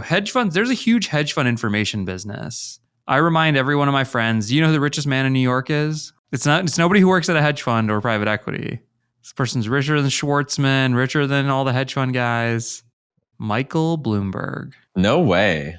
hedge funds, there's a huge hedge fund information business. I remind every one of my friends, do you know who the richest man in New York is? It's nobody who works at a hedge fund or private equity. This person's richer than Schwartzman, richer than all the hedge fund guys. Michael Bloomberg. No way.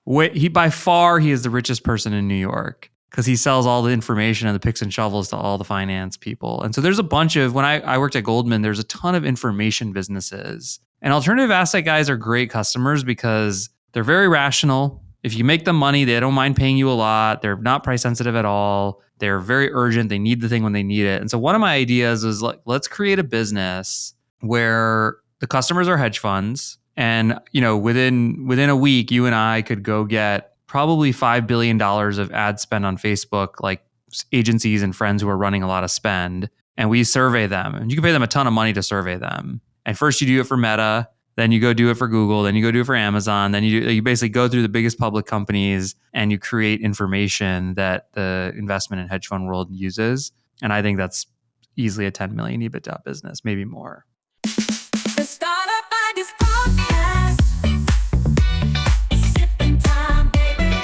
By far, he is the richest person in New York because he sells all the information and the picks and shovels to all the finance people. And so there's a bunch of, when I worked at Goldman, there's a ton of information businesses. And alternative asset guys are great customers because they're very rational. If you make them money, they don't mind paying you a lot. They're not price sensitive at all. They're very urgent. They need the thing when they need it. And so one of my ideas is let's create a business where the customers are hedge funds. And, within a week, you and I could go get probably $5 billion of ad spend on Facebook, like agencies and friends who are running a lot of spend. And we survey them. And you can pay them a ton of money to survey them. And first you do it for Meta, then you go do it for Google, then you go do it for Amazon, then you basically go through the biggest public companies and you create information that the investment and hedge fund world uses. And I think that's easily a 10 million EBITDA business, maybe more. The Startup Ideas Podcast. Sipping time, baby.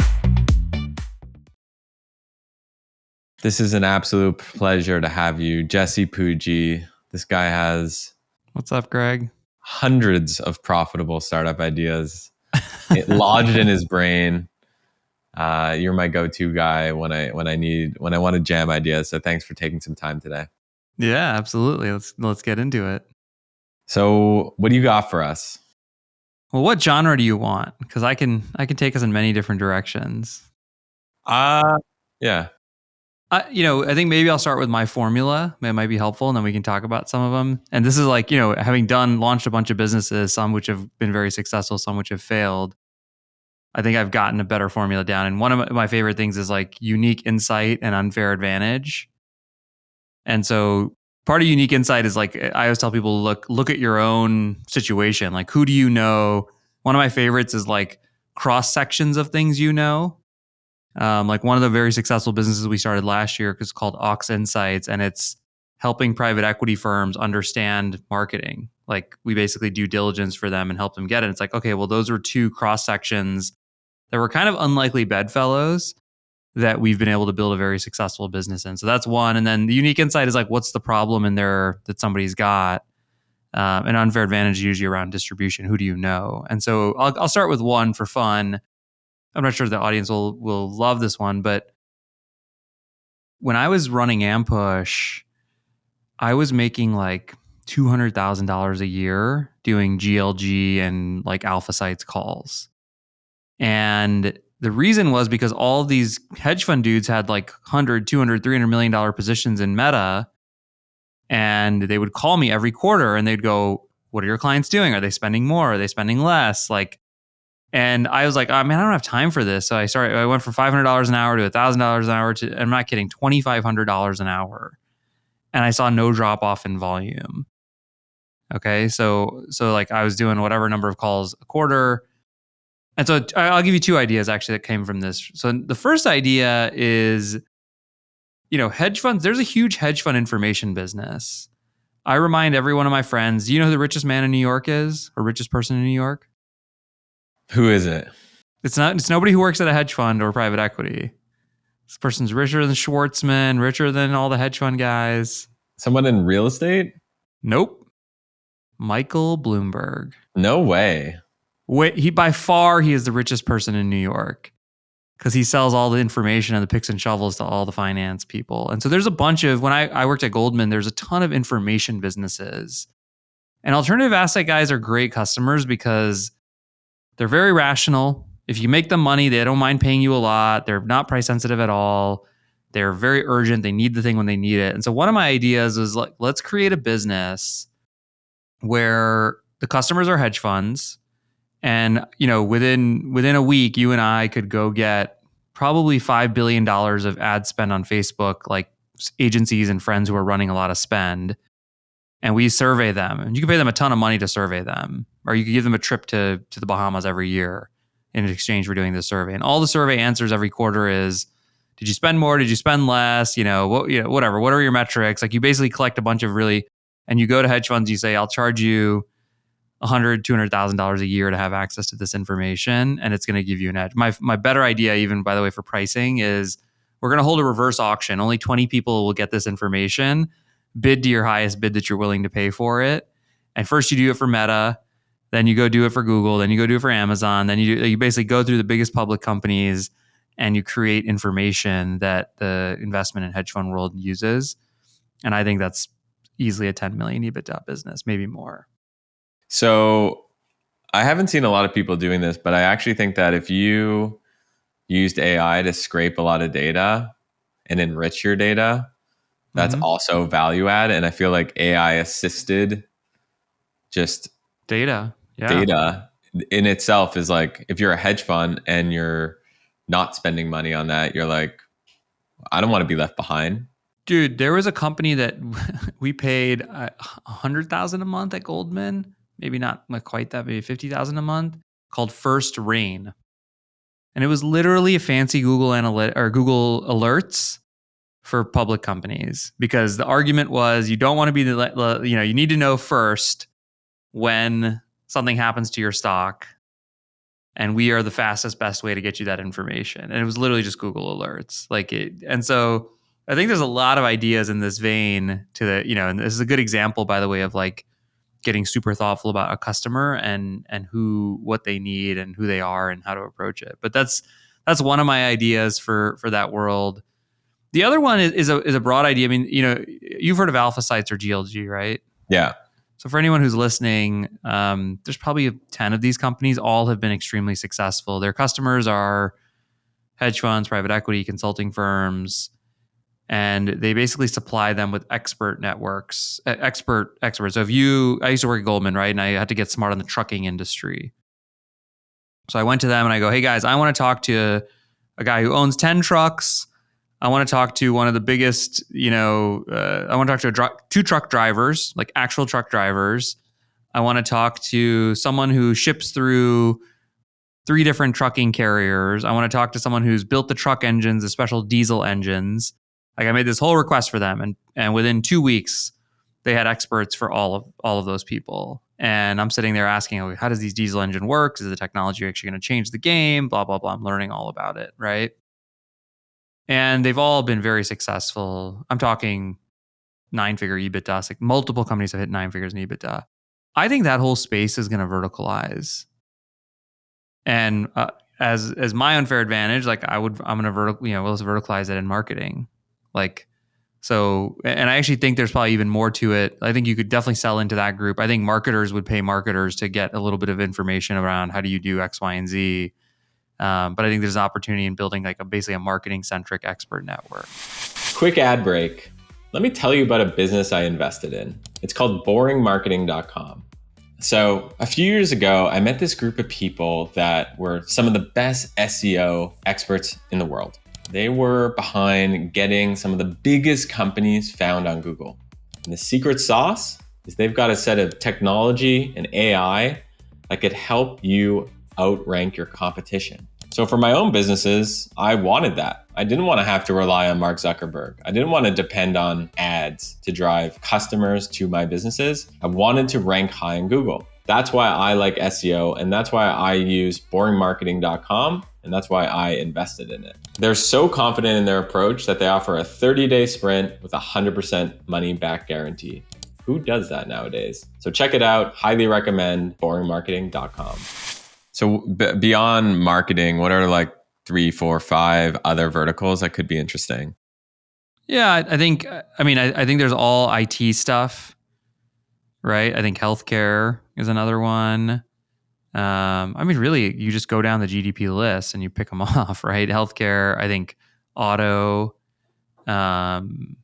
This is an absolute pleasure to have you, Jesse Pujji. This guy has... What's up, Greg? Hundreds of profitable startup ideas lodged in his brain. You're my go-to guy when I want to jam ideas. So thanks for taking some time today. Yeah, absolutely. Let's get into it. So what do you got for us? Well, what genre do you want? Because I can take us in many different directions. Yeah. I think maybe I'll start with my formula. It might be helpful, and then we can talk about some of them. And this is having launched a bunch of businesses, some which have been very successful, some which have failed. I think I've gotten a better formula down. And one of my favorite things is unique insight and unfair advantage. And so part of unique insight is I always tell people, look at your own situation. Who do you know? One of my favorites is cross sections of things you know. One of the very successful businesses we started last year is called Ox Insights, and it's helping private equity firms understand marketing. We basically do diligence for them and help them get it. It's okay, well, those were two cross sections that were kind of unlikely bedfellows that we've been able to build a very successful business in. So that's one. And then the unique insight is what's the problem in there that somebody's got? An unfair advantage is usually around distribution. Who do you know? And so I'll start with one for fun. I'm not sure the audience will love this one, but when I was running Ampush, I was making $200,000 a year doing GLG and alpha sites calls. And the reason was because all of these hedge fund dudes had $100, $200, $300 million positions in Meta. And they would call me every quarter and they'd go, what are your clients doing? Are they spending more? Are they spending less? And I was like, oh man, I don't have time for this. So I went from $500 an hour to $1,000 an hour to, I'm not kidding, $2,500 an hour. And I saw no drop off in volume. Okay. So I was doing whatever number of calls a quarter. And so I'll give you two ideas actually that came from this. So the first idea is, hedge funds, there's a huge hedge fund information business. I remind every one of my friends, do you know who the richest man in New York is, or richest person in New York? Who is it? It's nobody who works at a hedge fund or private equity. This person's richer than Schwartzman, richer than all the hedge fund guys. Someone in real estate? Nope. Michael Bloomberg. No way. By far, he is the richest person in New York because he sells all the information and the picks and shovels to all the finance people. And so there's a bunch of, when I worked at Goldman, there's a ton of information businesses. And alternative asset guys are great customers because they're very rational. If you make them money, they don't mind paying you a lot. They're not price sensitive at all. They're very urgent. They need the thing when they need it. And so one of my ideas is let's create a business where the customers are hedge funds. And, within a week, you and I could go get probably $5 billion of ad spend on Facebook, agencies and friends who are running a lot of spend. And we survey them. And you can pay them a ton of money to survey them. Or you could give them a trip to the Bahamas every year in exchange for doing the survey. And all the survey answers every quarter is, did you spend more? Did you spend less? Whatever. What are your metrics? You basically collect a bunch of and you go to hedge funds, you say, I'll charge you $200,000 a year to have access to this information, and it's going to give you an edge. My better idea, even by the way, for pricing is we're going to hold a reverse auction. Only 20 people will get this information. Bid to your highest bid that you're willing to pay for it. And first you do it for Meta, then you go do it for Google, then you go do it for Amazon, then you basically go through the biggest public companies and you create information that the investment and hedge fund world uses. And I think that's easily a 10 million EBITDA business, maybe more. So I haven't seen a lot of people doing this, but I actually think that if you used AI to scrape a lot of data and enrich your data, that's also value add. And I feel like AI assisted just data in itself is like, if you're a hedge fund and you're not spending money on that, you're like, I don't want to be left behind. Dude, there was a company that we paid $100,000 a month at Goldman, maybe not quite that, maybe $50,000 a month, called First Rain, and it was literally a fancy Google Google Alerts for public companies, because the argument was you don't want to be you need to know first when something happens to your stock, and we are the fastest, best way to get you that information. And it was literally just Google Alerts, and so I think there's a lot of ideas in this vein to the, and this is a good example, by the way, of like getting super thoughtful about a customer and what they need and who they are and how to approach it. But that's one of my ideas for that world. The other one is a broad idea. I mean, you've heard of alpha sites or GLG, right? Yeah. So for anyone who's listening, there's probably 10 of these companies. All have been extremely successful. Their customers are hedge funds, private equity, consulting firms, and they basically supply them with expert networks, experts. So I used to work at Goldman, right? And I had to get smart on the trucking industry. So I went to them and I go, hey guys, I want to talk to a guy who owns 10 trucks. I want to talk to one of the biggest, I want to talk to two truck drivers, like actual truck drivers. I want to talk to someone who ships through 3 different trucking carriers. I want to talk to someone who's built the truck engines, the special diesel engines. Like, I made this whole request for them, and within 2 weeks, they had experts for all of those people. And I'm sitting there asking, okay, how does these diesel engine work? Is the technology actually going to change the game? Blah, blah, blah. I'm learning all about it, right? And they've all been very successful. I'm talking 9-figure EBITDA. Like, multiple companies have hit 9 figures in EBITDA. I think that whole space is going to verticalize. And as my unfair advantage, like I'm going to let's verticalize it in marketing. Like, so, and I actually think there's probably even more to it. I think you could definitely sell into that group. I think marketers would pay marketers to get a little bit of information around how do you do X, Y, and Z. But I think there's an opportunity in building basically a marketing-centric expert network. Quick ad break. Let me tell you about a business I invested in. It's called boringmarketing.com. So a few years ago, I met this group of people that were some of the best SEO experts in the world. They were behind getting some of the biggest companies found on Google. And the secret sauce is they've got a set of technology and AI that could help you outrank your competition. So for my own businesses, I wanted that. I didn't want to have to rely on Mark Zuckerberg. I didn't want to depend on ads to drive customers to my businesses. I wanted to rank high in Google. That's why I like SEO, and that's why I use boringmarketing.com, and that's why I invested in it. They're so confident in their approach that they offer a 30-day sprint with a 100% money back guarantee. Who does that nowadays? So check it out. Highly recommend boringmarketing.com. So beyond marketing, what are like 3, 4, 5 other verticals that could be interesting? Yeah, I think there's all IT stuff, right? I think healthcare is another one. Really, you just go down the GDP list and you pick them off, right? Healthcare, I think auto, and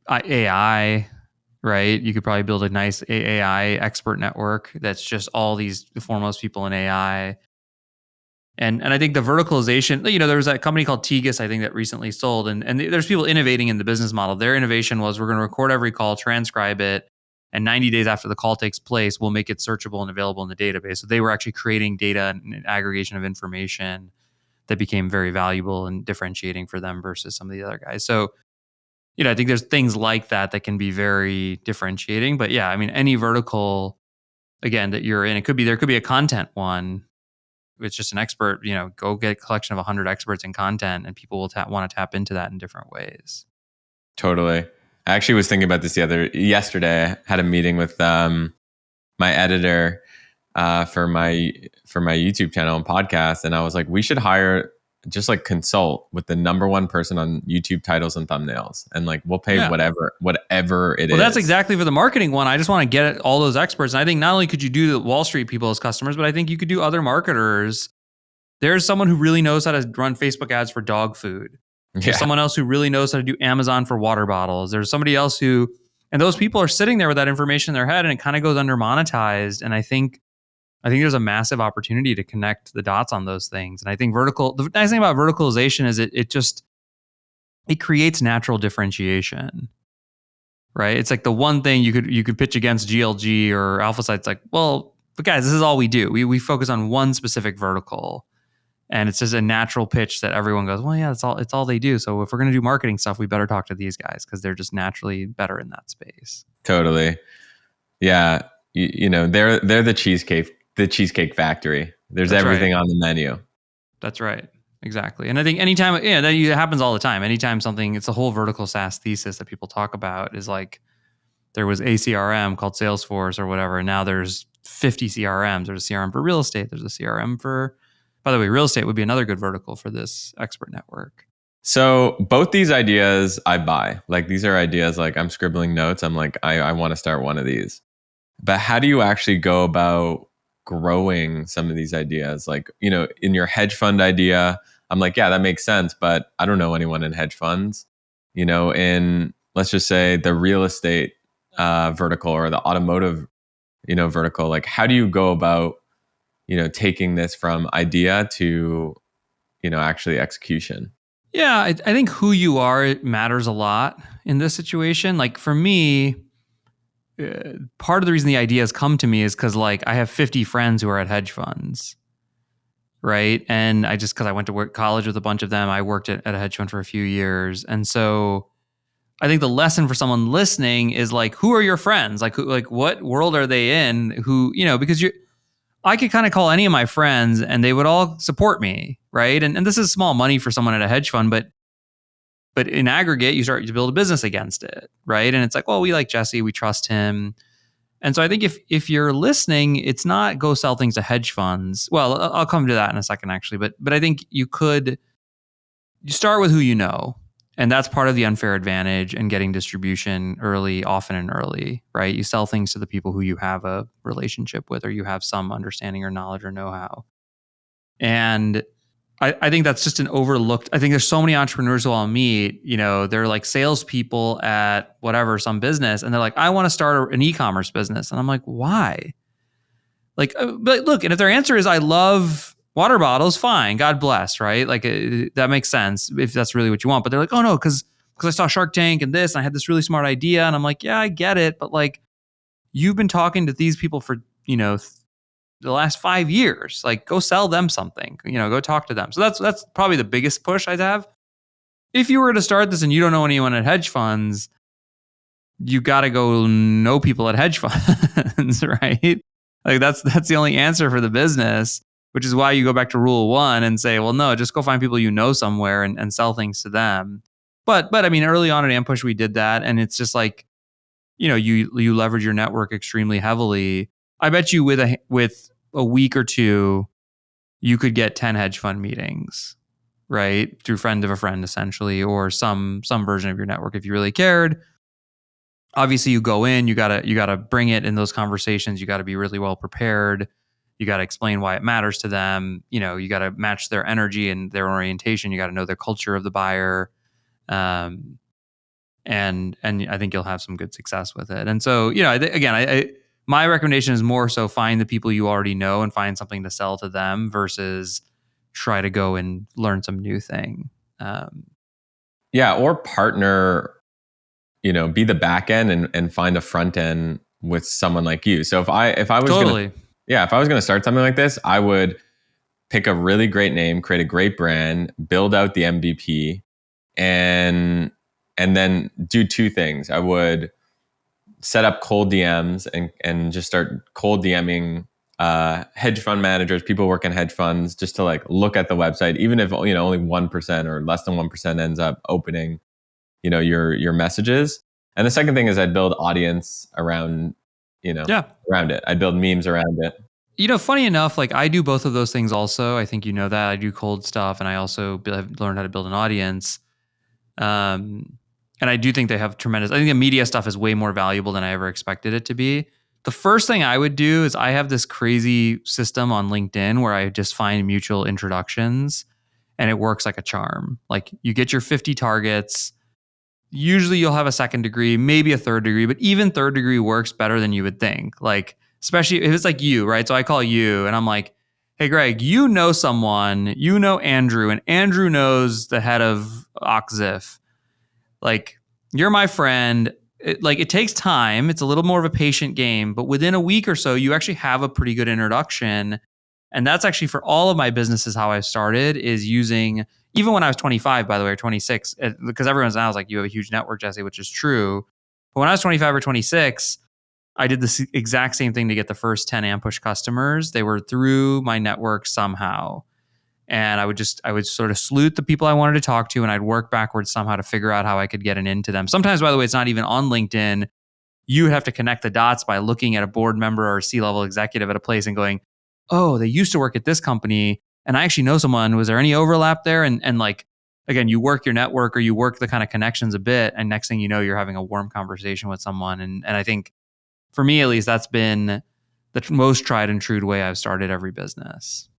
AI, right? You could probably build a nice AI expert network that's just all these foremost people in AI. And I think the verticalization, there was that company called Tegus, I think, that recently sold. And there's people innovating in the business model. Their innovation was, we're going to record every call, transcribe it, and 90 days after the call takes place, we'll make it searchable and available in the database. So they were actually creating data and aggregation of information that became very valuable and differentiating for them versus some of the other guys. So, I think there's things like that that can be very differentiating. But yeah, I mean, any vertical, again, that you're in, there could be a content one. It's just an expert, go get a collection of 100 experts in content, and people will want to tap into that in different ways. Totally. I actually was thinking about this yesterday. I had a meeting with my editor for my YouTube channel and podcast, and I was like, we should hire, just like consult with the number one person on YouTube titles and thumbnails, and like we'll pay whatever it is. Well, that's exactly for the marketing one. I just want to get all those experts. And I think not only could you do the Wall Street people as customers, but I think you could do other marketers. There's someone who really knows how to run Facebook ads for dog food. There's someone else who really knows how to do Amazon for water bottles. There's somebody else and those people are sitting there with that information in their head, and it kind of goes under monetized. And I think there's a massive opportunity to connect the dots on those things. And I think the nice thing about verticalization is it creates natural differentiation, right? It's like the one thing you could pitch against GLG or Alpha Sites, like, well, but guys, this is all we do. We focus on one specific vertical. And it's just a natural pitch that everyone goes, well, yeah, it's all they do. So if we're going to do marketing stuff, we better talk to these guys because they're just naturally better in that space. Totally. Yeah. They're the cheesecake factory. There's everything on the menu. That's right. Exactly. And I think anytime, that happens all the time. Anytime it's a whole vertical SaaS thesis that people talk about is like, there was a CRM called Salesforce or whatever. And now there's 50 CRMs. There's a CRM for real estate. There's a CRM for, by the way, real estate would be another good vertical for this expert network. So both these ideas I buy. Like, these are ideas, like I'm scribbling notes. I'm like, I want to start one of these. But how do you actually go about growing some of these ideas? Like, in your hedge fund idea, I'm like, yeah, that makes sense. But I don't know anyone in hedge funds. In, let's just say, the real estate vertical or the automotive, vertical. Like, how do you go about taking this from idea to, actually execution? Yeah, I think who you are matters a lot in this situation. Like, for me, part of the reason the ideas come to me is because, like, I have 50 friends who are at hedge funds, right? And because I went to college with a bunch of them, I worked at a hedge fund for a few years. And so I think the lesson for someone listening is, like, who are your friends? Like, what world are they in? Because I could kind of call any of my friends and they would all support me, right? And this is small money for someone at a hedge fund, but in aggregate, you start to build a business against it, right? And it's like, well, we like Jesse, we trust him. And so I think if you're listening, it's not go sell things to hedge funds. Well, I'll come to that in a second, actually. But I think you start with who you know. And that's part of the unfair advantage and getting distribution often and early, right? You sell things to the people who you have a relationship with, or you have some understanding or knowledge or know-how. And I think that's just an overlooked. I think there's so many entrepreneurs who I'll meet, they're like salespeople at whatever, some business. And they're like, I want to start an e-commerce business. And I'm like, why? Like, but look, and if their answer is, I love water bottles, fine, God bless, right? Like, that makes sense if that's really what you want. But they're like, oh no, because I saw Shark Tank and this, and I had this really smart idea. And I'm like, yeah, I get it. But like, you've been talking to these people for, the last 5 years. Like, go sell them something, go talk to them. So that's probably the biggest push I'd have. If you were to start this and you don't know anyone at hedge funds, you got to go know people at hedge funds, right? Like, that's the only answer for the business. Which is why you go back to rule one and say, well, no, just go find people somewhere and sell things to them. But I mean, early on at Ampush, we did that. And it's just like, you leverage your network extremely heavily. I bet you with a week or two, you could get 10 hedge fund meetings, right? Through friend of a friend, essentially, or some version of your network if you really cared. Obviously, you go in, you gotta bring it in those conversations. You got to be really well prepared. You got to explain why it matters to them. You got to match their energy and their orientation. You got to know the culture of the buyer. And I think you'll have some good success with it. And so, my recommendation is more so find the people you already know and find something to sell to them versus try to go and learn some new thing. Or partner, be the back end and find a front end with someone like you. So if I was totally. If I was going to start something like this, I would pick a really great name, create a great brand, build out the MVP, and and then do two things. I would set up cold DMs and just start cold DMing hedge fund managers, people work in hedge funds, just to like look at the website, even if only 1% or less than 1% ends up opening your messages. And the second thing is I'd build audience around Yeah. around it. I'd build memes around it. Funny enough, like I do both of those things also. I think that I do cold stuff, and I also have learned how to build an audience. And I do think they have tremendous. I think the media stuff is way more valuable than I ever expected it to be. The first thing I would do is I have this crazy system on LinkedIn where I just find mutual introductions, and it works like a charm. Like you get your 50 targets. Usually you'll have a second degree, maybe a third degree, but even third degree works better than you would think. Like, especially if it's like you, right? So I call you and I'm like, hey, Greg, you know someone, you know Andrew, and Andrew knows the head of Oxif. Like, you're my friend. It takes time. It's a little more of a patient game, but within a week or so, you actually have a pretty good introduction. And that's actually for all of my businesses how I started is using, even when I was 25, by the way, or 26, because everyone's now is like, you have a huge network, Jesse, which is true. But when I was 25 or 26, I did the exact same thing to get the first 10 Ampush customers. They were through my network somehow. And I would sort of salute the people I wanted to talk to, and I'd work backwards somehow to figure out how I could get an into them. Sometimes, by the way, it's not even on LinkedIn. You have to connect the dots by looking at a board member or a C-level executive at a place and going, oh, they used to work at this company, and I actually know someone. Was there any overlap there? And like, again, you work your network or you work the kind of connections a bit, and next thing you know, you're having a warm conversation with someone. And I think, for me at least, that's been the most tried and true way I've started every business.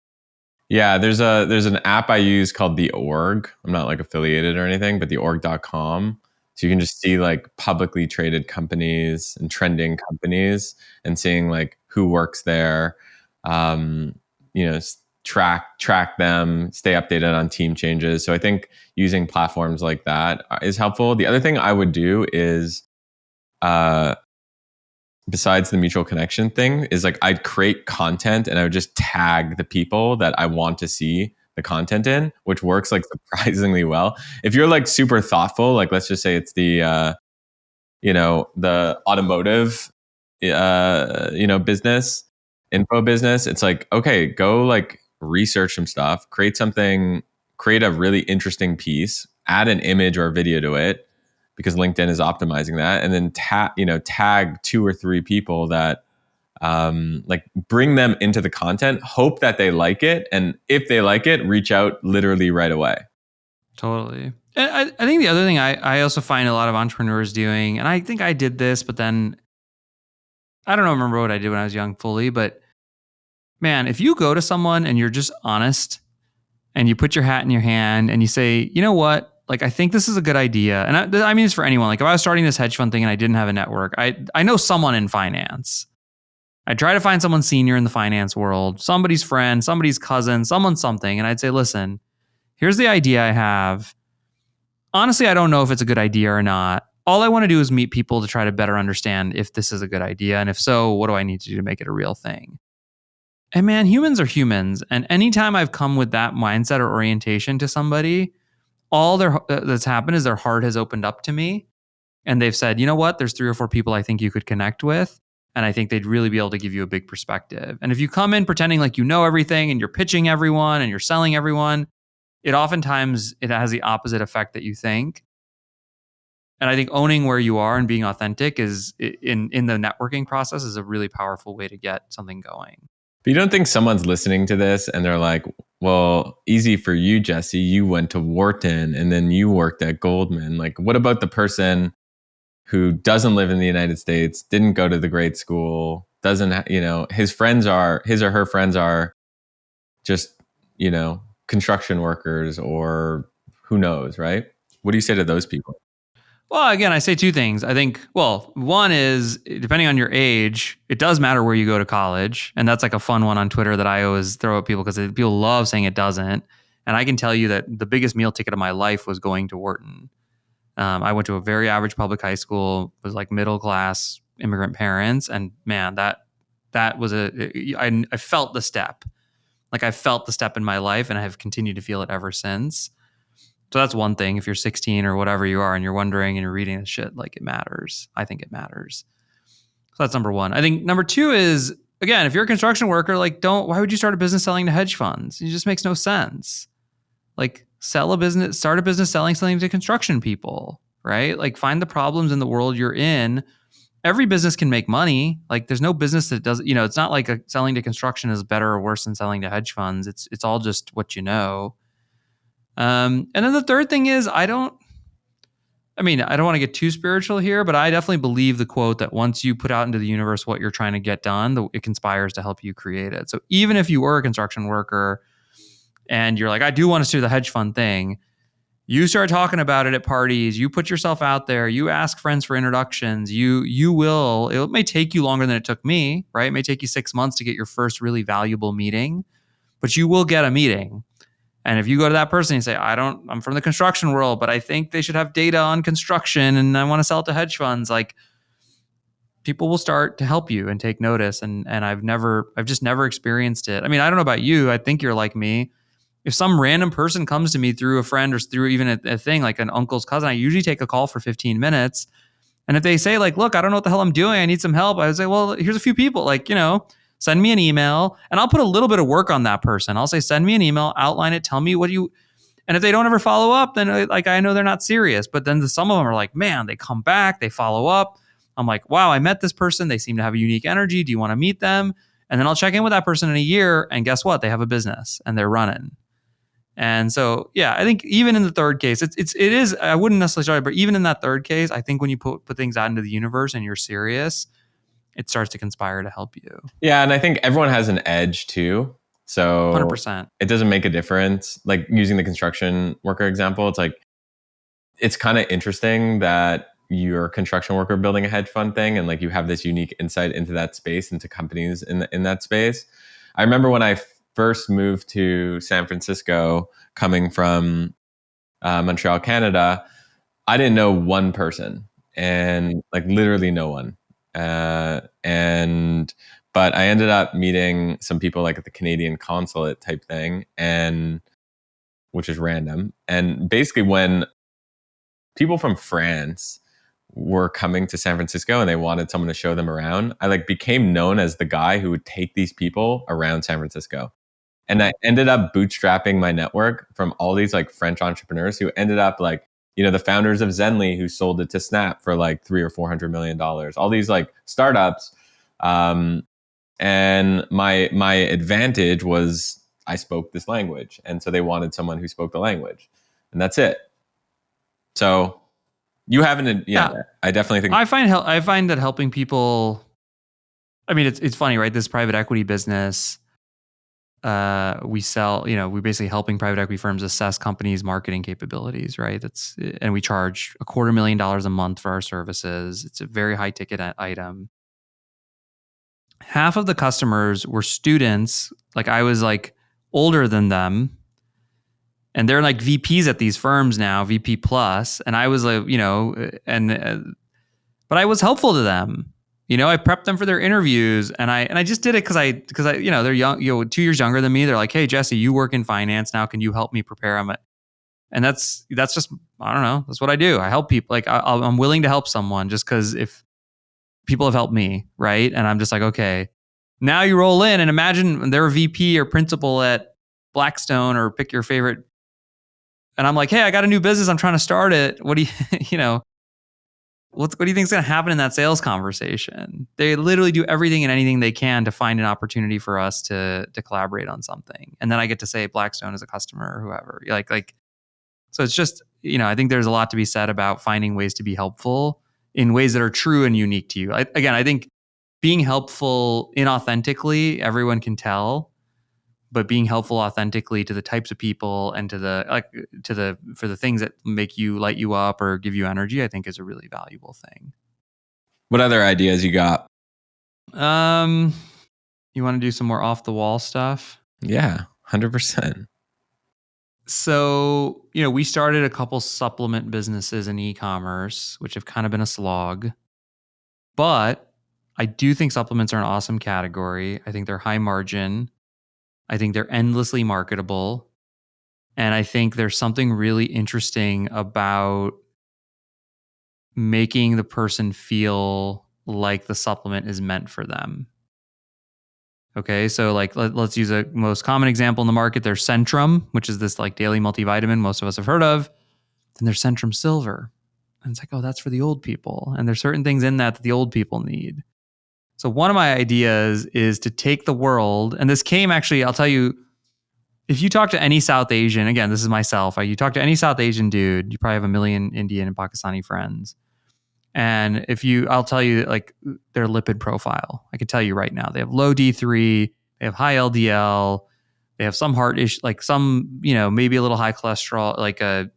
Yeah, there's an app I use called The Org. I'm not like affiliated or anything, but theorg.com. So you can just see like publicly traded companies and trending companies and seeing like who works there. Track them, stay updated on team changes. So I think using platforms like that is helpful. The other thing I would do is besides the mutual connection thing is like I'd create content and I would just tag the people that I want to see the content in, which works like surprisingly well. If you're like super thoughtful, like let's just say it's the automotive business, info business, it's like, okay, go like research some stuff, create a really interesting piece, add an image or a video to it, because LinkedIn is optimizing that, and then tag 2 or 3 people that like bring them into the content, hope that they like it, and if they like it, reach out literally right away. Totally. And I think the other thing I also find a lot of entrepreneurs doing, and I think I did this, but then I don't remember what I did when I was young fully, but man, if you go to someone and you're just honest and you put your hat in your hand and you say, you know what? Like, I think this is a good idea. And I mean, it's for anyone. Like if I was starting this hedge fund thing and I didn't have a network, I know someone in finance. I try to find someone senior in the finance world, somebody's friend, somebody's cousin, something. And I'd say, listen, here's the idea I have. Honestly, I don't know if it's a good idea or not. All I want to do is meet people to try to better understand if this is a good idea. And if so, what do I need to do to make it a real thing? And man, humans are humans. And anytime I've come with that mindset or orientation to somebody, all that's happened is their heart has opened up to me. And they've said, you know what? There's 3 or 4 people I think you could connect with. And I think they'd really be able to give you a big perspective. And if you come in pretending like you know everything and you're pitching everyone and you're selling everyone, it has the opposite effect that you think. And I think owning where you are and being authentic is in the networking process is a really powerful way to get something going. But you don't think someone's listening to this and they're like, well, easy for you, Jesse. You went to Wharton and then you worked at Goldman. Like, what about the person who doesn't live in the United States, didn't go to the great school, doesn't, his or her friends are just, construction workers or who knows, right? What do you say to those people? Well, again, I say 2 things. I think, one is depending on your age, it does matter where you go to college. And that's like a fun one on Twitter that I always throw at people because people love saying it doesn't. And I can tell you that the biggest meal ticket of my life was going to Wharton. I went to a very average public high school, was like middle class immigrant parents. And man, that was I felt the step. Like I felt the step in my life and I have continued to feel it ever since. So that's one thing. If you're 16 or whatever you are and you're wondering and you're reading this shit, like it matters. I think it matters. So that's number one. I think number two is, again, if you're a construction worker, like why would you start a business selling to hedge funds? It just makes no sense. Like start a business selling something to construction people, right? Like find the problems in the world you're in. Every business can make money. Like there's no business that does, it's not like selling to construction is better or worse than selling to hedge funds. It's all just what you know. And then the third thing is I don't want to get too spiritual here, but I definitely believe the quote that once you put out into the universe what you're trying to get done, it conspires to help you create it. So even if you were a construction worker and you're like, I do want to do the hedge fund thing, you start talking about it at parties, you put yourself out there, you ask friends for introductions, it may take you longer than it took me, right? It may take you 6 months to get your first really valuable meeting, but you will get a meeting. And if you go to that person and say, I'm from the construction world, but I think they should have data on construction and I want to sell it to hedge funds, like people will start to help you and take notice. And I've just never experienced it. I mean, I don't know about you. I think you're like me. If some random person comes to me through a friend or through even a thing like an uncle's cousin, I usually take a call for 15 minutes. And if they say like, look, I don't know what the hell I'm doing, I need some help, I would say, well, here's a few people, like, send me an email and I'll put a little bit of work on that person. I'll say, send me an email, outline it, tell me and if they don't ever follow up, then like, I know they're not serious. But then some of them are like, man, they come back, they follow up. I'm like, wow, I met this person. They seem to have a unique energy. Do you want to meet them? And then I'll check in with that person in a year. And guess what? They have a business and they're running. And so, yeah, I think even in the third case, it is, I wouldn't necessarily start, but even in that third case, I think when you put things out into the universe and you're serious, it starts to conspire to help you. Yeah. And I think everyone has an edge too. So 100%. It doesn't make a difference. Like using the construction worker example, it's kind of interesting that you're a construction worker building a hedge fund thing and like you have this unique insight into that space, into companies in that space. I remember when I first moved to San Francisco, coming from Montreal, Canada, I didn't know one person, and like literally no one. But I ended up meeting some people like at the Canadian consulate type thing, and which is random. And basically, when people from France were coming to San Francisco and they wanted someone to show them around, I like became known as the guy who would take these people around San Francisco. And I ended up bootstrapping my network from all these like French entrepreneurs who ended up like, the founders of Zenly who sold it to Snap for like $300-400 million, all these like startups. And my advantage was I spoke this language. And so they wanted someone who spoke the language, and that's it. So you haven't, I definitely think I find that helping people, I mean, it's funny, right? This private equity business, we sell, we're basically helping private equity firms assess companies' marketing capabilities, right? And we charge $250,000 a month for our services. It's a very high ticket item. Half of the customers were students. Like I was like older than them, and they're like VPs at these firms now, VP plus. And I was like, but I was helpful to them. I prepped them for their interviews, and I just did it because I they're young, 2 years younger than me. They're like, hey Jesse, you work in finance now. Can you help me prepare? And that's just, I don't know. That's what I do. I help people. Like I'm willing to help someone just because if people have helped me, right? And I'm just like, okay, now you roll in and imagine they're a VP or principal at Blackstone or pick your favorite. And I'm like, hey, I got a new business. I'm trying to start it. What do you, what do you think is going to happen in that sales conversation? They literally do everything and anything they can to find an opportunity for us to collaborate on something. And then I get to say Blackstone is a customer or whoever. So it's just, I think there's a lot to be said about finding ways to be helpful in ways that are true and unique to you. I think being helpful inauthentically, everyone can tell, but being helpful authentically to the types of people and for the things that light you up or give you energy, I think is a really valuable thing. What other ideas you got? You want to do some more off the wall stuff? Yeah, 100%. So, we started a couple supplement businesses in e-commerce, which have kind of been a slog, but I do think supplements are an awesome category. I think they're high margin. I think they're endlessly marketable. And I think there's something really interesting about making the person feel like the supplement is meant for them. Okay, so like let's use a most common example in the market. There's Centrum, which is this like daily multivitamin most of us have heard of. Then there's Centrum Silver. And it's like, oh, that's for the old people. And there's certain things in that the old people need. So one of my ideas is to take the world, and this came actually, I'll tell you, if you talk to any South Asian, again, this is myself, you talk to any South Asian dude, you probably have a million Indian and Pakistani friends. And I'll tell you like their lipid profile. I can tell you right now, they have low D3, they have high LDL, they have some heart issue, like some, maybe a little high cholesterol,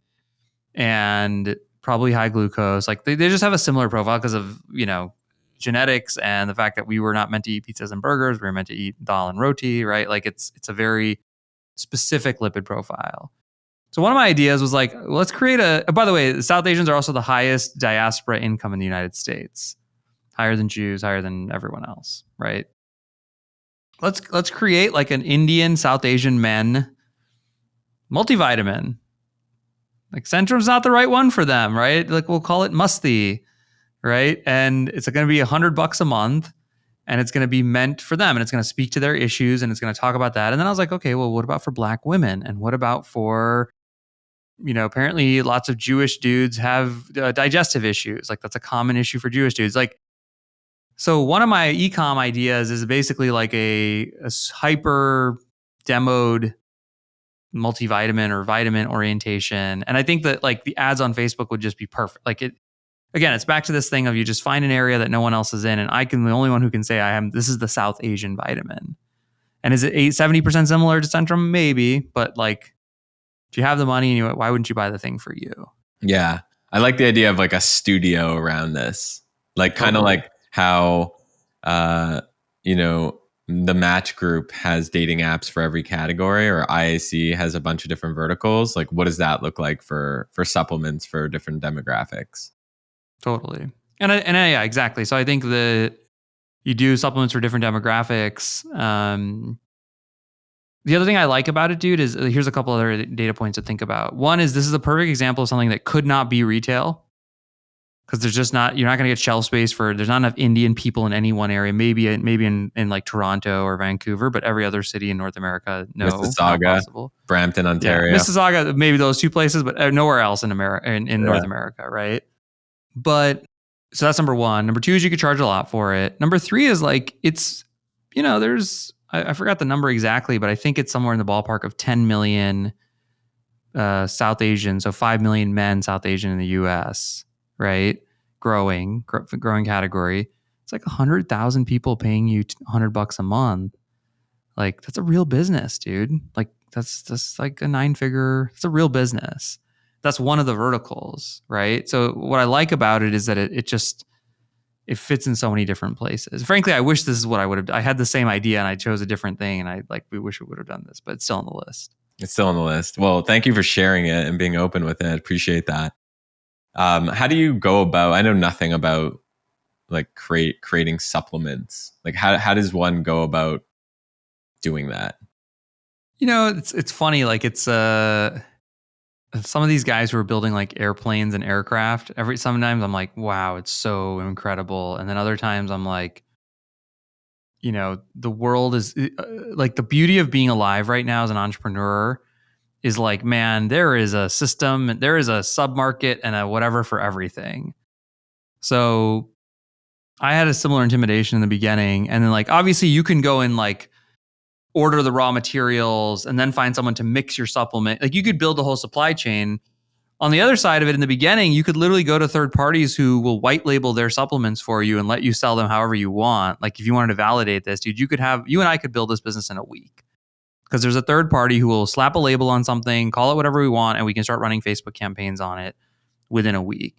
and probably high glucose. Like they just have a similar profile because of, genetics and the fact that we were not meant to eat pizzas and burgers. We were meant to eat dal and roti, right? Like it's a very specific lipid profile. So one of my ideas was like, let's create by the way, South Asians are also the highest diaspora income in the United States, higher than Jews, higher than everyone else, right? Let's create like an Indian South Asian men multivitamin. Like Centrum's not the right one for them, right? Like we'll call it Musti, right? And it's going to be $100 a month, and it's going to be meant for them, and it's going to speak to their issues, and it's going to talk about that. And then I was like, okay, well, what about for Black women, and what about for apparently lots of Jewish dudes have digestive issues. Like that's a common issue for Jewish dudes. Like, so one of my e-com ideas is basically like a hyper demoed multivitamin or vitamin orientation. And I think that like the ads on Facebook would just be perfect. Like again, it's back to this thing of you just find an area that no one else is in. And the only one who can say this is the South Asian vitamin. And is it 70% similar to Centrum? Maybe, but like, if you have the money, why wouldn't you buy the thing for you? Yeah. I like the idea of like a studio around this. Like kind of like how, the Match Group has dating apps for every category, or IAC has a bunch of different verticals. Like what does that look like for supplements for different demographics? Totally. And yeah, exactly. So I think that you do supplements for different demographics. The other thing I like about it, dude, is here's a couple other data points to think about. One is this is a perfect example of something that could not be retail because you're not going to get shelf space there's not enough Indian people in any one area. Maybe in like Toronto or Vancouver, but every other city in North America, no, Mississauga, not possible. Brampton, Ontario. Yeah, Mississauga, maybe those two places, but nowhere else in America, in North America, right? But so that's number one. Number two is you could charge a lot for it. Number three is like it's, I forgot the number exactly, but I think it's somewhere in the ballpark of 10 million South Asian, so 5 million men South Asian in the US, right? Growing category. It's like 100,000 people paying you $100 a month. Like that's a real business, dude. Like that's like a 9-figure. It's a real business. That's one of the verticals, right? So what I like about it is that it fits in so many different places. Frankly, I wish this is what I would have. I had the same idea and I chose a different thing, and we wish we would have done this, but it's still on the list. It's still on the list. Well, thank you for sharing it and being open with it. I appreciate that. How do you go about? I know nothing about like creating supplements. Like how does one go about doing that? It's funny. Like it's some of these guys who are building like airplanes and aircraft, sometimes I'm like, wow, it's so incredible. And then other times I'm like, the world is like the beauty of being alive right now as an entrepreneur is like, man, there is a system, there is a sub-market and a whatever for everything. So I had a similar intimidation in the beginning. And then like, obviously you can go and like order the raw materials and then find someone to mix your supplement. Like you could build a whole supply chain. On the other side of it, in the beginning, you could literally go to third parties who will white label their supplements for you and let you sell them however you want. Like if you wanted to validate this, dude, you and I could build this business in a week. Because there's a third party who will slap a label on something, call it whatever we want, and we can start running Facebook campaigns on it within a week.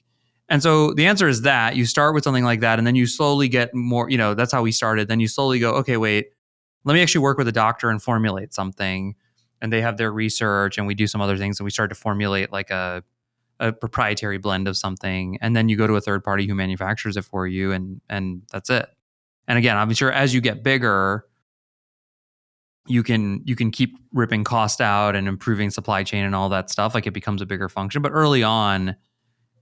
And so the answer is that you start with something like that, and then you slowly get more, that's how we started. Then you slowly go, okay, wait, let me actually work with a doctor and formulate something. And they have their research and we do some other things, and we start to formulate like a proprietary blend of something. And then you go to a third party who manufactures it for you, and that's it. And again, I'm sure as you get bigger, you can keep ripping cost out and improving supply chain and all that stuff. Like it becomes a bigger function. But early on,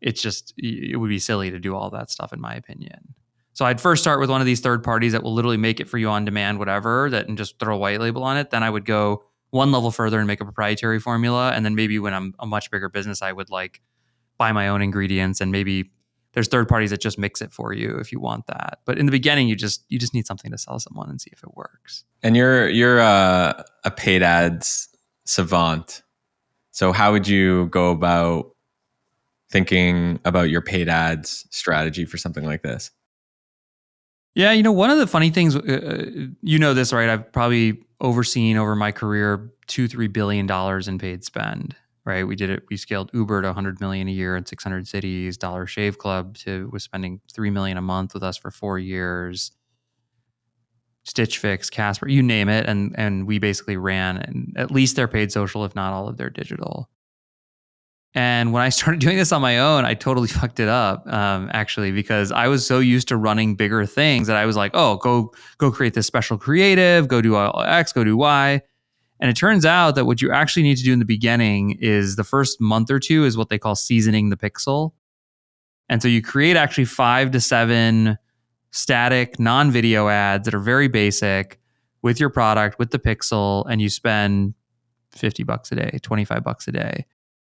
it would be silly to do all that stuff, in my opinion. So I'd first start with one of these third parties that will literally make it for you on demand, whatever, and just throw a white label on it. Then I would go one level further and make a proprietary formula. And then maybe when I'm a much bigger business, I would like buy my own ingredients, and maybe there's third parties that just mix it for you if you want that. But in the beginning, you just need something to sell someone and see if it works. And you're a paid ads savant. So how would you go about thinking about your paid ads strategy for something like this? Yeah, one of the funny things, this, right? I've probably overseen over my career $2-3 billion in paid spend, right? We did it. We scaled Uber to 100 million a year in 600 cities. Dollar Shave Club was spending $3 million a month with us for 4 years. Stitch Fix, Casper, you name it, and we basically ran at least their paid social, if not all of their digital. And when I started doing this on my own, I totally fucked it up, actually, because I was so used to running bigger things that I was like, oh, go create this special creative, go do X, go do Y. And it turns out that what you actually need to do in the beginning is the first month or two is what they call seasoning the pixel. And so you create actually 5 to 7 static non-video ads that are very basic with your product, with the pixel, and you spend $50 a day, $25 a day.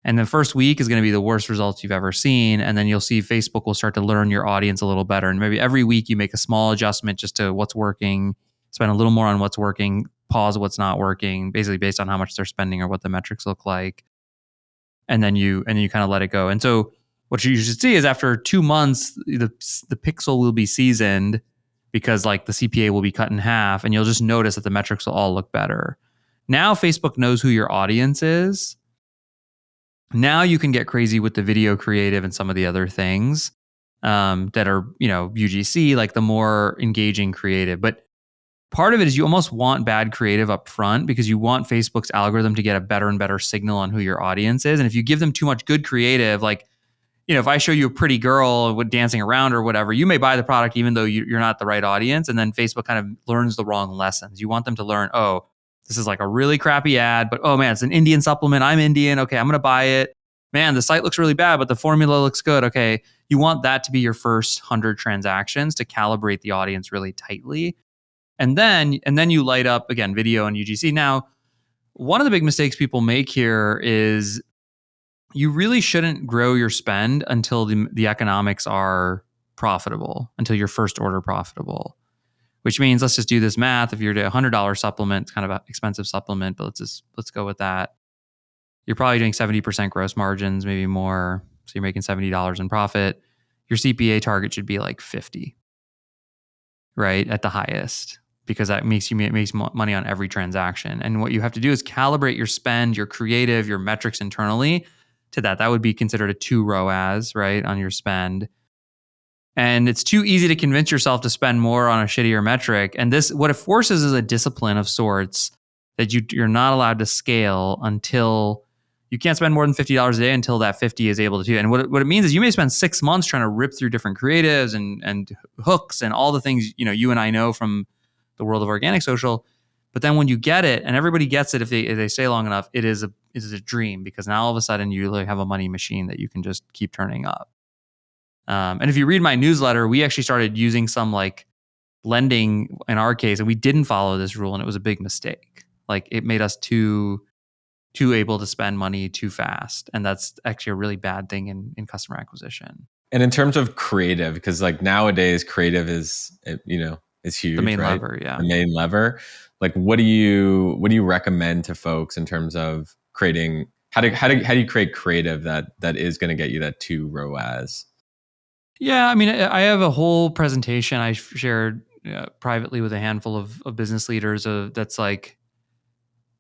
And the first week is going to be the worst results you've ever seen. And then you'll see Facebook will start to learn your audience a little better. And maybe every week you make a small adjustment just to what's working, spend a little more on what's working, pause what's not working, basically based on how much they're spending or what the metrics look like. And then you kind of let it go. And so what you should see is after 2 months, the pixel will be seasoned because like the CPA will be cut in half, and you'll just notice that the metrics will all look better. Now Facebook knows who your audience is. Now you can get crazy with the video creative and some of the other things that are, UGC, like the more engaging creative. But part of it is you almost want bad creative up front because you want Facebook's algorithm to get a better and better signal on who your audience is. And if you give them too much good creative, like, if I show you a pretty girl with dancing around or whatever, you may buy the product even though you're not the right audience. And then Facebook kind of learns the wrong lessons. You want them to learn, oh, this is like a really crappy ad, but oh man, it's an Indian supplement. I'm Indian. Okay, I'm going to buy it. Man, the site looks really bad, but the formula looks good. Okay, you want that to be your first 100 transactions to calibrate the audience really tightly. And then you light up, again, video and UGC. Now, one of the big mistakes people make here is you really shouldn't grow your spend until the economics are profitable, until your first order profitable. Which means, let's just do this math. If you're to $100 supplement, it's kind of an expensive supplement, but let's go with that. You're probably doing 70% gross margins, maybe more. So you're making $70 in profit. Your CPA target should be like 50, right? At the highest, because that makes money on every transaction. And what you have to do is calibrate your spend, your creative, your metrics internally to that. That would be considered a 2 ROAS, right, on your spend. And it's too easy to convince yourself to spend more on a shittier metric. And this, what it forces is a discipline of sorts that you're not allowed to scale until you can't spend more than $50 a day until that 50 is able to do. And what it means is you may spend 6 months trying to rip through different creatives and hooks and all the things, you and I know from the world of organic social. But then when you get it, and everybody gets it if they stay long enough, it is a dream, because now all of a sudden you really have a money machine that you can just keep turning up. And if you read my newsletter, we actually started using some like lending in our case, and we didn't follow this rule, and it was a big mistake. Like it made us too able to spend money too fast, and that's actually a really bad thing in customer acquisition. And in terms of creative, because like nowadays creative is huge, The main right? lever, yeah. The main lever. Like, what do you recommend to folks in terms of creating? How do you create creative that is going to get you that 2 ROAS? Yeah, I mean, I have a whole presentation I shared privately with a handful of business leaders that's like,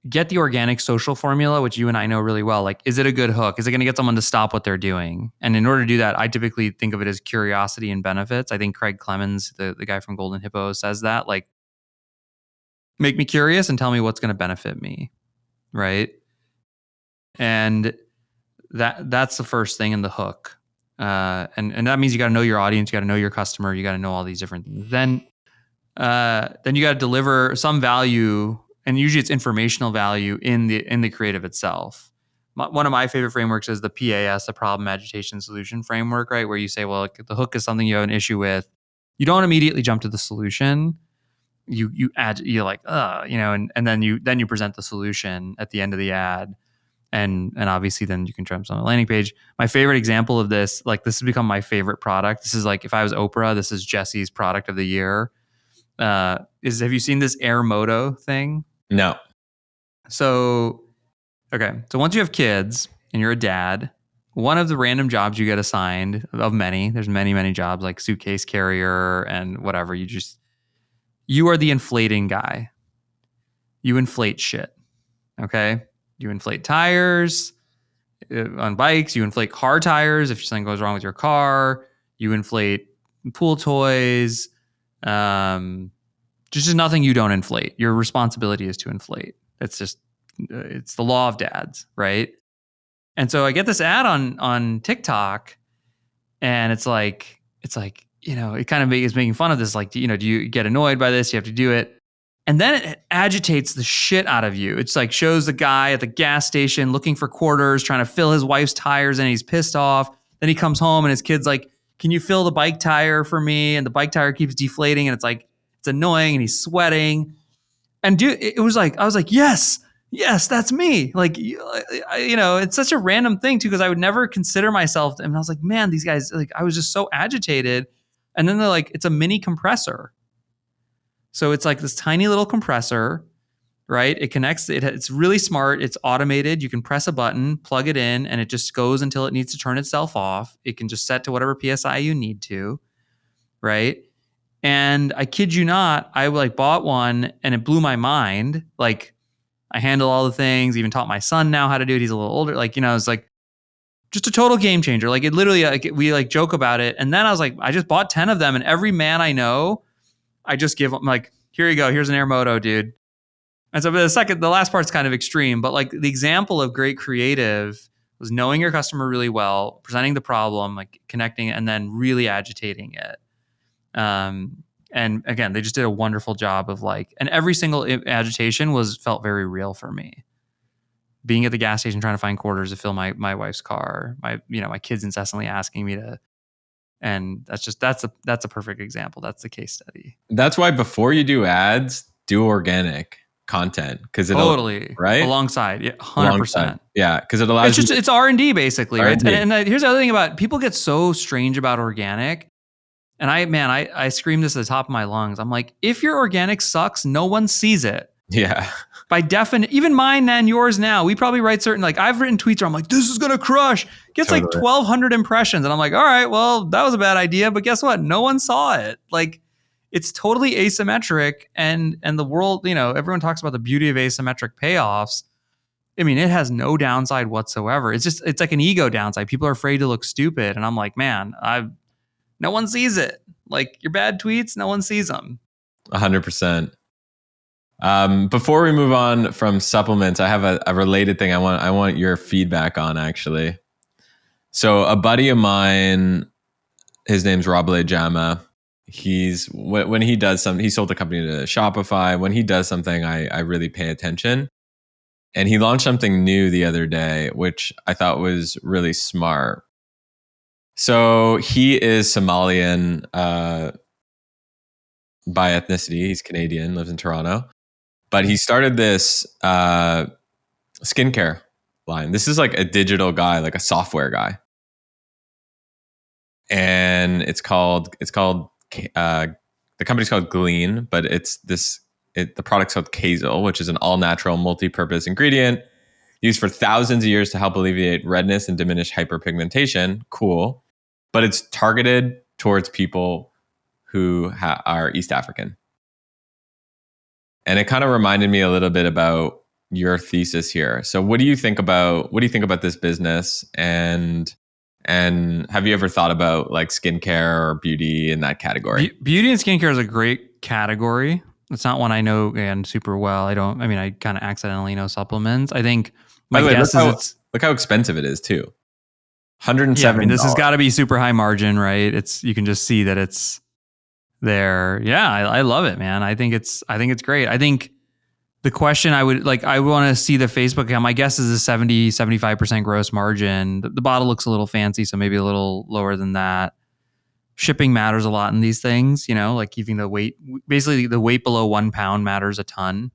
get the organic social formula, which you and I know really well. Like, is it a good hook? Is it going to get someone to stop what they're doing? And in order to do that, I typically think of it as curiosity and benefits. I think Craig Clemens, the guy from Golden Hippo, says that, like, make me curious and tell me what's going to benefit me, right? And that's the first thing in the hook. And that means you got to know your audience, you got to know your customer, you got to know all these different things. Then you got to deliver some value and usually it's informational value in the creative itself. One of my favorite frameworks is the PAS, the problem agitation solution framework, right? Where you say, well, the hook is something you have an issue with. You don't immediately jump to the solution. You add, you're like, and then you present the solution at the end of the ad. And obviously then you can jump on the landing page. My favorite example of this, like this has become my favorite product. This is like, if I was Oprah, this is Jesse's product of the year. Have you seen this Air Moto thing? No. So once you have kids and you're a dad, one of the random jobs you get assigned, of many, there's many jobs like suitcase carrier and whatever, you are the inflating guy. You inflate shit. Okay? You inflate tires on bikes, you inflate car tires if something goes wrong with your car, you inflate pool toys. Just nothing you don't inflate. Your responsibility is to inflate. It's the law of dads, right? And so I get this ad on TikTok, and it's like, it kind of is making fun of this. Like, do you get annoyed by this? You have to do it. And then it agitates the shit out of you. It's like shows the guy at the gas station looking for quarters, trying to fill his wife's tires, and he's pissed off. Then he comes home and his kid's like, can you fill the bike tire for me? And the bike tire keeps deflating, and it's like, it's annoying, and he's sweating. And dude, it was like, I was like, yes, that's me. Like, it's such a random thing too, because I would never consider myself. And I was like, man, these guys, like, I was just so agitated. And then they're like, it's a mini compressor. So it's like this tiny little compressor, right? It connects, it's really smart. It's automated. You can press a button, plug it in, and it just goes until it needs to turn itself off. It can just set to whatever PSI you need to, right? And I kid you not, I like bought one and it blew my mind. Like, I handle all the things, even taught my son now how to do it. He's a little older. Like, it's like just a total game changer. Like, it literally, like, we like joke about it. And then I was like, I just bought 10 of them, and every man I know, I just give them like, here you go. Here's an Air Moto, dude. And so the last part's kind of extreme, but like the example of great creative was knowing your customer really well, presenting the problem, like connecting, and then really agitating it. And again, they just did a wonderful job of like, and every single agitation felt very real for me. Being at the gas station trying to find quarters to fill my wife's car, my kids incessantly asking me to, and that's a perfect example. That's the case study. That's why before you do ads, do organic content, because it'll Totally right alongside, 100%. Yeah, because it allows it's R&D basically, R&D. right? And here's the other thing about people get so strange about organic. And I scream this at the top of my lungs. I'm like, if your organic sucks, no one sees it. Yeah. By definition, even mine and yours now, we probably write certain, like I've written tweets where I'm like, this is going to crush. Gets like 1,200 impressions. And I'm like, all right, well, that was a bad idea. But guess what? No one saw it. Like, it's totally asymmetric. And the world, everyone talks about the beauty of asymmetric payoffs. I mean, it has no downside whatsoever. It's like an ego downside. People are afraid to look stupid. And I'm like, man, no one sees it. Like your bad tweets, no one sees them. 100%. Before we move on from supplements, I have a related thing I want your feedback on, actually. So a buddy of mine, his name's Rob Lejama. When he does something, he sold the company to Shopify. When he does something, I really pay attention. And he launched something new the other day, which I thought was really smart. So he is Somalian by ethnicity. He's Canadian, lives in Toronto. But he started this skincare line. This is like a digital guy, like a software guy. And the company's called Glean, but the product's called Kazel, which is an all-natural, multi-purpose ingredient used for thousands of years to help alleviate redness and diminish hyperpigmentation. Cool. But it's targeted towards people who are East African. And it kind of reminded me a little bit about your thesis here. So what do you think about this business? And have you ever thought about like skincare or beauty in that category? Beauty and skincare is a great category. It's not one I know and super well. I kind of accidentally know supplements. I think my guess is look how expensive it is too. $107. Yeah, I mean, this has got to be super high margin, right? You can just see that it's there. Yeah, I love it, man. I think it's great. I think The question I would want to see the Facebook account. My guess is a 70-75% gross margin. The bottle looks a little fancy, so maybe a little lower than that. Shipping matters a lot in these things, like keeping the weight, basically the weight below 1 pound matters a ton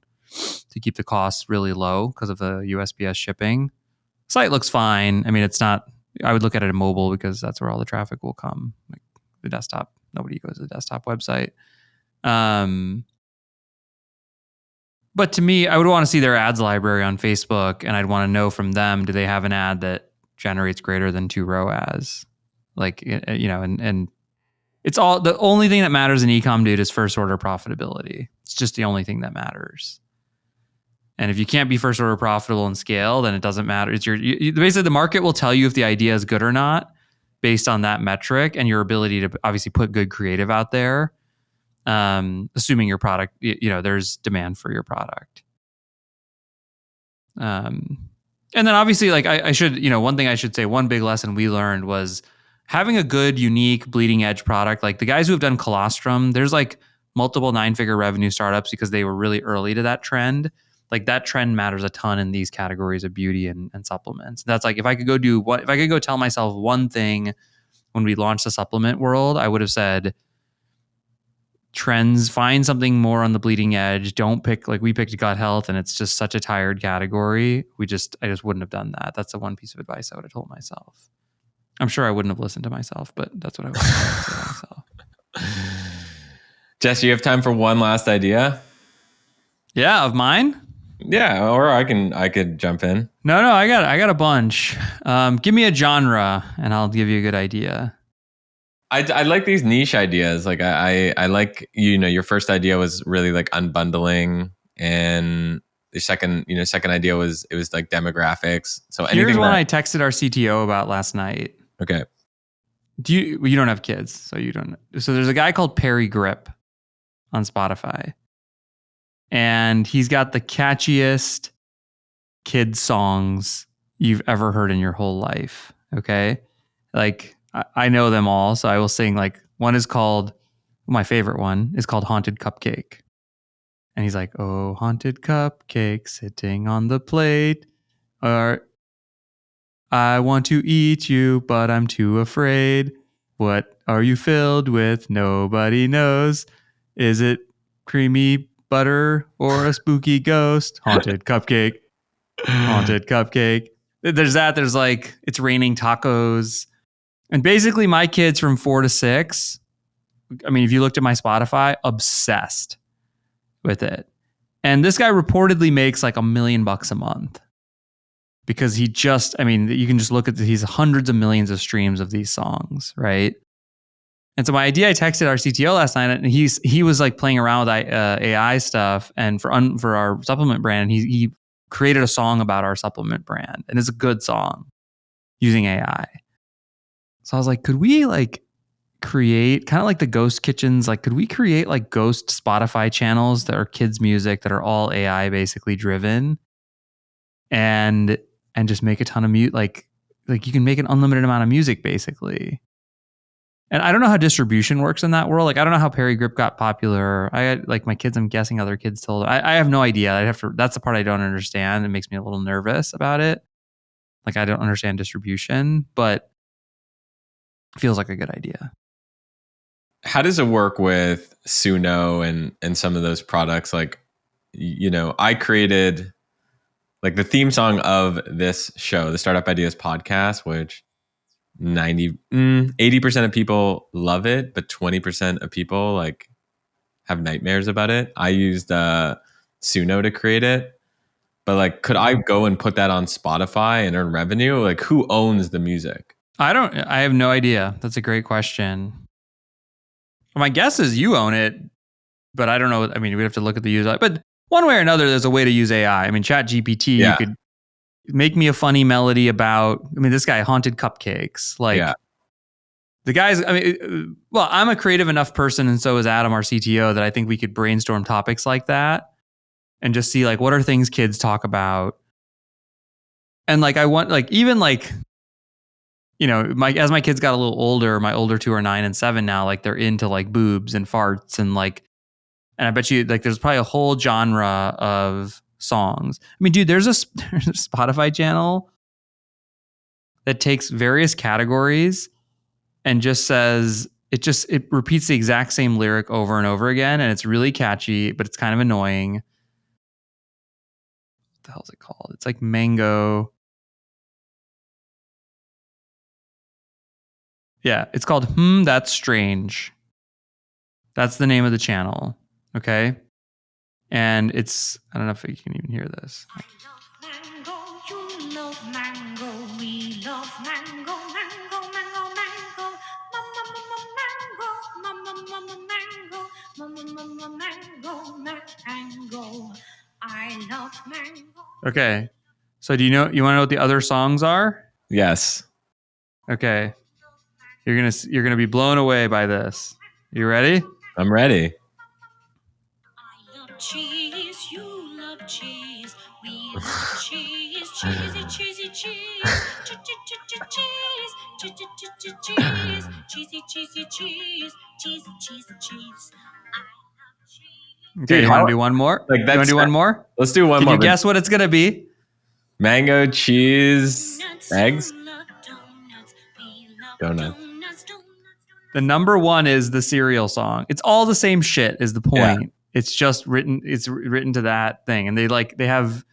to keep the costs really low because of the USPS shipping. Site looks fine. I mean, it's not, I would look at it in mobile because that's where all the traffic will come. Like the desktop, nobody goes to the desktop website. But to me, I would want to see their ads library on Facebook, and I'd want to know from them, do they have an ad that generates greater than 2 ROAS? And it's all, the only thing that matters in e-com, dude, is first order profitability. It's just the only thing that matters. And if you can't be first order profitable and scale, then it doesn't matter. It's basically the market will tell you if the idea is good or not based on that metric and your ability to obviously put good creative out there. Assuming your product, there's demand for your product. And then obviously, like I should, one thing I should say, one big lesson we learned was having a good, unique, bleeding edge product. Like the guys who have done colostrum, there's like multiple 9-figure revenue startups because they were really early to that trend. Like that trend matters a ton in these categories of beauty and supplements. That's like, if I could go tell myself one thing when we launched the supplement world, I would have said, trends, find something more on the bleeding edge. Don't pick, like we picked gut health and it's just such a tired category. I just wouldn't have done that. That's the one piece of advice I would have told myself. I'm sure I wouldn't have listened to myself, but that's what I would have told myself. Jesse, you have time for one last idea? Yeah, of mine? Yeah, or I could jump in. No, I got a bunch. Give me a genre and I'll give you a good idea. I like these niche ideas. Like I like, your first idea was really like unbundling, and the second idea was, it was like demographics. So here's one I texted our CTO about last night. Okay. You don't have kids, so you don't. So there's a guy called Perry Grip on Spotify, and he's got the catchiest kid songs you've ever heard in your whole life. Okay, like I know them all, so I will sing. Like one is called, my favorite one is called Haunted Cupcake. And he's like, oh, haunted cupcake sitting on the plate. Or I want to eat you, but I'm too afraid. What are you filled with? Nobody knows. Is it creamy butter or a spooky ghost? Haunted cupcake. Haunted cupcake. There's that. There's like, it's raining tacos. And basically my kids from 4 to 6, I mean, if you looked at my Spotify, obsessed with it. And this guy reportedly makes like $1 million a month because you can just look at he's hundreds of millions of streams of these songs, right? And so my idea, I texted our CTO last night, and he was like playing around with AI stuff, and for our supplement brand, and he created a song about our supplement brand, and it's a good song using AI. So I was like, could we like create kind of like the ghost kitchens? Like, could we create like ghost Spotify channels that are kids music that are all AI basically driven, and just make a ton of music? Like you can make an unlimited amount of music basically. And I don't know how distribution works in that world. Like, I don't know how Perry Grip got popular. My kids, I'm guessing other kids told. I have no idea. That's the part I don't understand. It makes me a little nervous about it. Like, I don't understand distribution, but it feels like a good idea. How does it work with Suno and some of those products? Like, I created like the theme song of this show, the Startup Ideas podcast, which 80% of people love it, but 20% of people like have nightmares about it. I used Suno to create it, but like, could I go and put that on Spotify and earn revenue? Like, who owns the music? I have no idea. That's a great question. My guess is you own it, but I don't know. I mean, we'd have to look at the user. But one way or another, there's a way to use AI. I mean, ChatGPT, you could make me a funny melody about, this guy, Haunted Cupcakes. Like, the guys, I'm a creative enough person, and so is Adam, our CTO, that I think we could brainstorm topics like that and just see, like, what are things kids talk about? And, like, I want, like, even, like, as my kids got a little older, my older 2 are 9 and 7 now, like, they're into, like, boobs and farts and, like, And I bet you like there's probably a whole genre of songs. I mean, dude, there's a Spotify channel that takes various categories and just says it repeats the exact same lyric over and over again, and it's really catchy, but it's kind of annoying. What the hell is it called? It's like Mango. Yeah, it's called That's Strange. That's the name of the channel. Okay. And it's, I don't know if you can even hear this. I love mango, you love mango, we love mango, mango, mango, mango. Mama, mama, mango, mama, mama, mango, mama, mama, mango. I love mango. Okay. So you want to know what the other songs are? Yes, Okay. You're going to be blown away by this. You ready? I'm ready. I love cheese, you love cheese, we love cheese, cheesy, cheesy, cheese, cheese, cheese, cheesy, cheesy, cheese, cheesy, cheesy, cheese. I love cheese. Okay. Dude, You want to do one more? like You want that's to do one more? Let's do one Can more. you guess what it's going to be? Mango, cheese, Donuts, eggs, you love donuts, we love donuts. donuts, donuts. The number one is the cereal song. It's all the same shit is the point. It's just it's written to that thing. And they have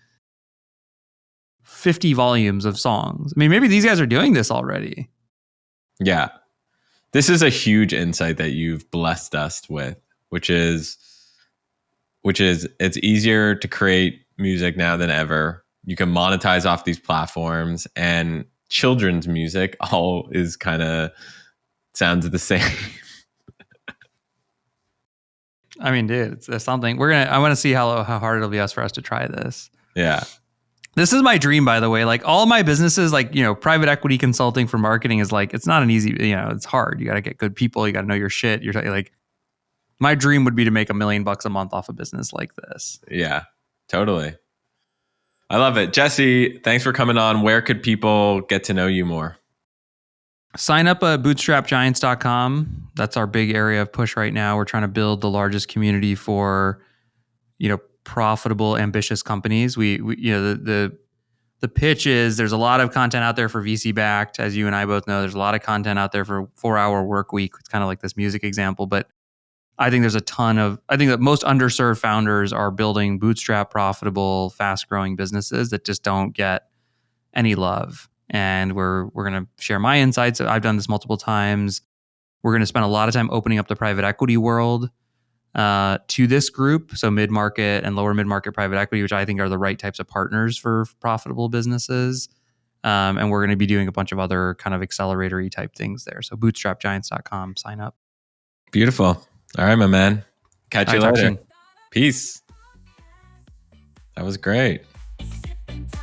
50 volumes of songs. I mean, maybe these guys are doing this already. Yeah. This is a huge insight that you've blessed us with, which is it's easier to create music now than ever. You can monetize off these platforms, and children's music all is kind of sounds the same. I mean, dude, it's something. I want to see how hard it'll be for us to try this. Yeah. This is my dream, by the way. Like all my businesses, like, private equity consulting for marketing is like, it's not an easy, it's hard. You got to get good people. You got to know your shit. You're like, my dream would be to make $1 million a month off a business like this. Yeah, totally. I love it. Jesse, thanks for coming on. Where could people get to know you more? Sign up at bootstrapgiants.com. That's our big area of push right now. We're trying to build the largest community for, profitable, ambitious companies. The pitch is there's a lot of content out there for VC backed, as you and I both know. There's a lot of content out there for 4-hour work week. It's kind of like this music example, but I think there's I think that most underserved founders are building bootstrap profitable, fast growing businesses that just don't get any love. And we're going to share my insights. I've done this multiple times. We're going to spend a lot of time opening up the private equity world to this group. So mid-market and lower mid-market private equity, which I think are the right types of partners for profitable businesses. And we're going to be doing a bunch of other kind of acceleratory type things there. So bootstrapgiants.com, sign up. Beautiful. All right, my man. Catch you All right, talk later. soon. Peace. That was great. Sipping time.